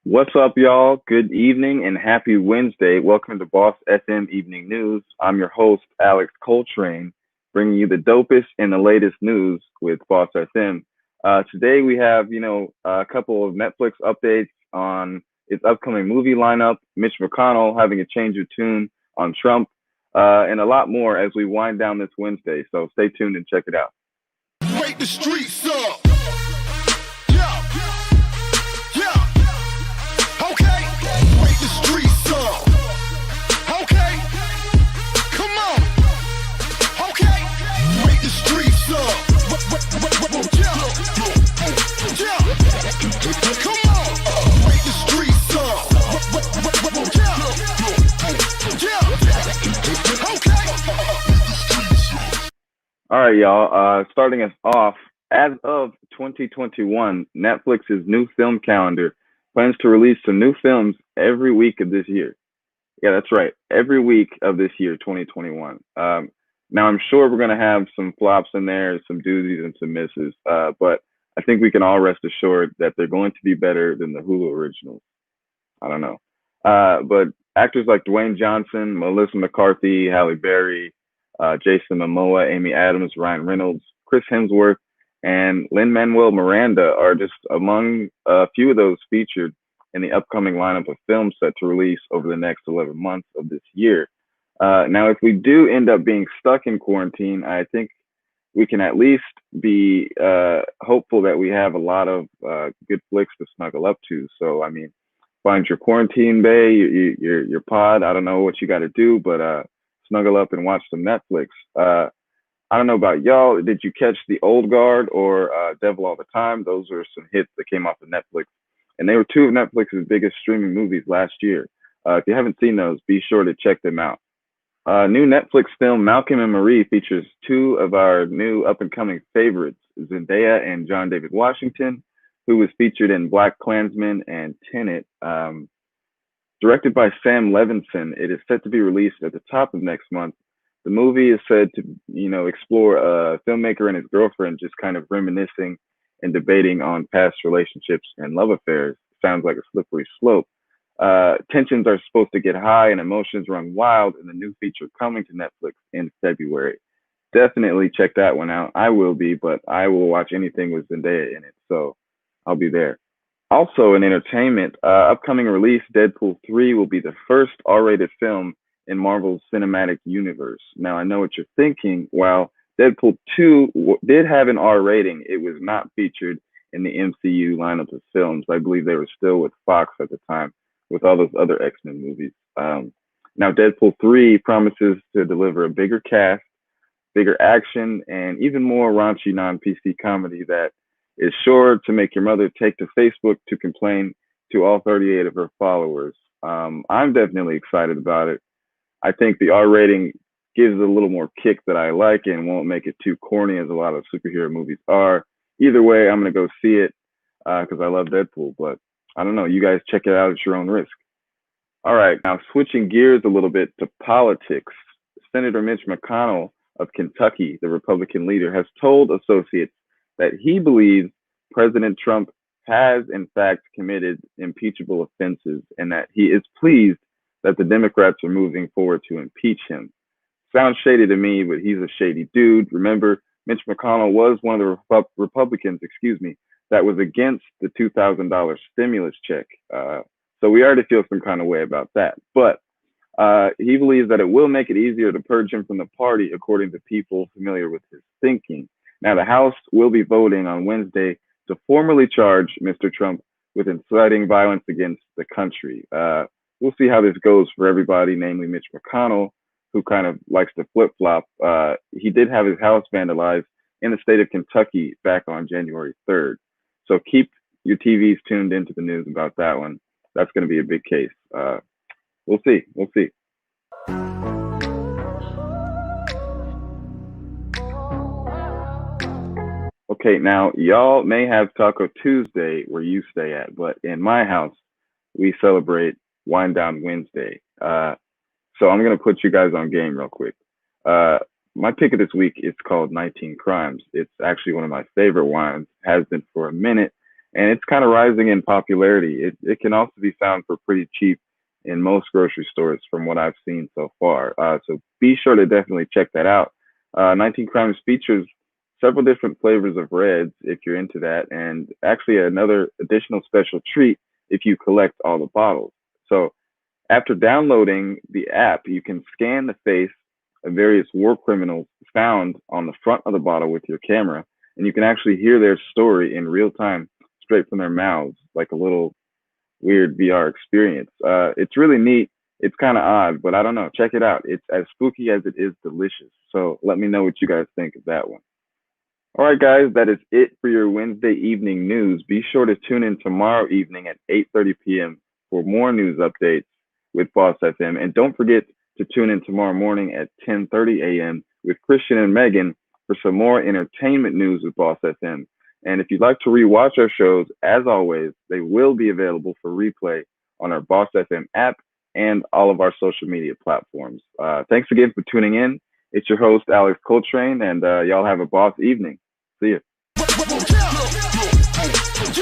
What's up, y'all? Good evening and happy Wednesday. Welcome to Boss FM Evening News. I'm your host, Alex Coltrane, bringing you the dopest and the latest news with Boss FM. Today we have, a couple of Netflix updates on its upcoming movie lineup, Mitch McConnell having a change of tune on Trump, and a lot more as we wind down this Wednesday. So stay tuned and check it out. Wake the streets up. Yeah, yeah. Okay. Wake the streets up. Okay. Come on. Okay. Wake the streets up. Yeah, yeah. Come on. Wake the streets up. Yeah, yeah. Okay. All right, y'all. Starting us off, as of 2021, Netflix's new film calendar plans to release some new films every week of this year. Yeah, that's right. Every week of this year, 2021. Now, I'm sure we're going to have some flops in there, some doozies and some misses, but I think we can all rest assured that they're going to be better than the Hulu originals. I don't know. But actors like Dwayne Johnson, Melissa McCarthy, Halle Berry, Jason Momoa, Amy Adams, Ryan Reynolds, Chris Hemsworth, and Lin-Manuel Miranda are just among a few of those featured in the upcoming lineup of films set to release over the next 11 months of this year. Now, if we do end up being stuck in quarantine, I think we can at least be hopeful that we have a lot of good flicks to snuggle up to. So, I mean, find your quarantine bay, your pod. I don't know what you got to do, but snuggle up and watch some Netflix. I don't know about y'all. Did you catch The Old Guard or Devil All the Time? Those are some hits that came off of Netflix, and they were two of Netflix's biggest streaming movies last year. If you haven't seen those, be sure to check them out. New Netflix film Malcolm and Marie features two of our new up-and-coming favorites, Zendaya and John David Washington, who was featured in Black Klansman and Tenet. Directed by Sam Levinson, it is set to be released at the top of next month. The movie is said to, explore a filmmaker and his girlfriend just kind of reminiscing and debating on past relationships and love affairs. Sounds like a slippery slope. Tensions are supposed to get high and emotions run wild in the new feature coming to Netflix in February. Definitely check that one out. I will be, but I will watch anything with Zendaya in it, so I'll be there. Also, in entertainment, upcoming release Deadpool 3 will be the first R-rated film in Marvel's cinematic universe. Now, I know what you're thinking. While Deadpool 2 did have an R rating, it was not featured in the MCU lineup of films. I believe they were still with Fox at the time, with all those other X-Men movies. Now, Deadpool 3 promises to deliver a bigger cast, bigger action, and even more raunchy non-PC comedy that is sure to make your mother take to Facebook to complain to all 38 of her followers. I'm definitely excited about it. I think the R rating gives it a little more kick that I like and won't make it too corny as a lot of superhero movies are. Either way, I'm going to go see it because I love Deadpool, but I don't know. You guys check it out at your own risk. All right, now switching gears a little bit to politics. Senator Mitch McConnell of Kentucky, the Republican leader, has told associates that he believes President Trump has, in fact, committed impeachable offenses and that he is pleased that the Democrats are moving forward to impeach him. Sounds shady to me, but he's a shady dude. Remember, Mitch McConnell was one of the Republicans, that was against the $2,000 stimulus check. So we already feel some kind of way about that. But he believes that it will make it easier to purge him from the party, according to people familiar with his thinking. Now, the House will be voting on Wednesday to formally charge Mr. Trump with inciting violence against the country. We'll see how this goes for everybody, namely Mitch McConnell, who kind of likes to flip-flop. He did have his house vandalized in the state of Kentucky back on January 3rd. So keep your TVs tuned into the news about that one. That's going to be a big case. We'll see. We'll see. Okay, now y'all may have Taco Tuesday where you stay at, but in my house, we celebrate Wind Down Wednesday. So I'm going to put you guys on game real quick. My pick of this week is called 19 Crimes. It's actually one of my favorite wines, has been for a minute, and it's kind of rising in popularity. It can also be found for pretty cheap in most grocery stores, from what I've seen so far. So be sure to definitely check that out. 19 Crimes features several different flavors of reds if you're into that, and actually another additional special treat if you collect all the bottles. So after downloading the app, you can scan the face of various war criminals found on the front of the bottle with your camera, and you can actually hear their story in real time, straight from their mouths, like a little weird VR experience. It's really neat. It's kind of odd, but I don't know. Check it out. It's as spooky as it is delicious. So let me know what you guys think of that one. All right, guys, that is it for your Wednesday evening news. Be sure to tune in tomorrow evening at 8:30 p.m. for more news updates with Boss FM. And don't forget to tune in tomorrow morning at 10:30 a.m. with Christian and Megan for some more entertainment news with Boss FM. And if you'd like to rewatch our shows, as always, they will be available for replay on our Boss FM app and all of our social media platforms. Thanks again for tuning in. It's your host, Alex Coltrane, and y'all have a boss evening. See you.